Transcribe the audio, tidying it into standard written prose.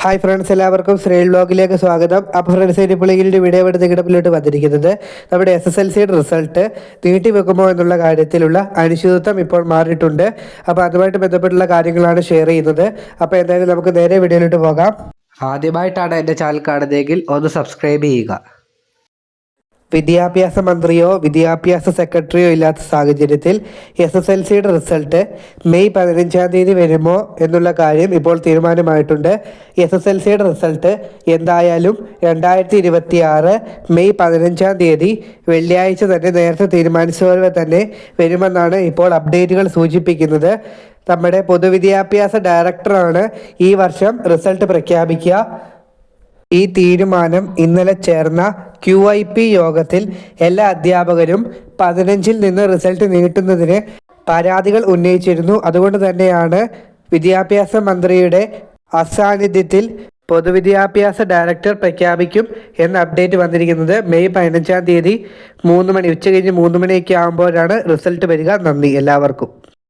Hi friends, എല്ലാവർക്കും ശ്രേൽ വ്ലോഗിലേക്ക് സ്വാഗതം. അപ്പോൾ ഫ്രണ്ട്സ്, ഇപ്പോൾ ഈ വീഡിയോ എടുത്ത് കിടപ്പിലോട്ട് വന്നിരിക്കുന്നത് നമ്മുടെ SSLCയുടെ റിസൾട്ട് നീട്ടിവെക്കുമോ എന്നുള്ള കാര്യത്തിലുള്ള അനിശ്ചിതത്വം ഇപ്പോൾ മാറിയിട്ടുണ്ട്. അപ്പോൾ അതുമായിട്ട് ബന്ധപ്പെട്ടുള്ള കാര്യങ്ങളാണ് ഷെയർ ചെയ്യുന്നത്. അപ്പോൾ എന്തായാലും നമുക്ക് നേരെ വീഡിയോയിലോട്ട് പോകാം. ആദ്യമായിട്ടാണ് എൻ്റെ ചാനൽ കാണുന്നതെങ്കിൽ ഒന്ന് സബ്സ്ക്രൈബ് ചെയ്യുക. വിദ്യാഭ്യാസ മന്ത്രിയോ വിദ്യാഭ്യാസ സെക്രട്ടറിയോ ഇല്ലാത്ത സാഹചര്യത്തിൽ SSLCയുടെ റിസൾട്ട് മെയ് 15-ാം തീയതി വരുമോ എന്നുള്ള കാര്യം ഇപ്പോൾ തീരുമാനമായിട്ടുണ്ട്. SSLCയുടെ റിസൾട്ട് എന്തായാലും 2026 മെയ് 15-ാം തീയതി വെള്ളിയാഴ്ച തന്നെ നേരത്തെ തീരുമാനിച്ചതുപോലെ തന്നെ വരുമെന്നാണ് ഇപ്പോൾ അപ്ഡേറ്റുകൾ സൂചിപ്പിക്കുന്നത്. നമ്മുടെ പൊതുവിദ്യാഭ്യാസ ഡയറക്ടറാണ് ഈ വർഷം റിസൾട്ട് പ്രഖ്യാപിക്കുക. ഈ തീരുമാനം ഇന്നലെ ചേർന്ന QIP യോഗത്തിൽ എല്ലാ അധ്യാപകരും 15-ൽ നിന്ന് റിസൾട്ട് നീട്ടുന്നതിന് പരാതികൾ ഉന്നയിച്ചിരുന്നു. അതുകൊണ്ട് തന്നെയാണ് വിദ്യാഭ്യാസ മന്ത്രിയുടെ അസാന്നിധ്യത്തിൽ പൊതുവിദ്യാഭ്യാസ ഡയറക്ടർ പ്രഖ്യാപിക്കും എന്ന അപ്ഡേറ്റ് വന്നിരിക്കുന്നത്. മെയ് 15-ാം തീയതി 3 മണി ഉച്ച കഴിഞ്ഞ് 3 മണിയൊക്കെ ആകുമ്പോഴാണ് റിസൾട്ട് വരിക. നന്ദി എല്ലാവർക്കും.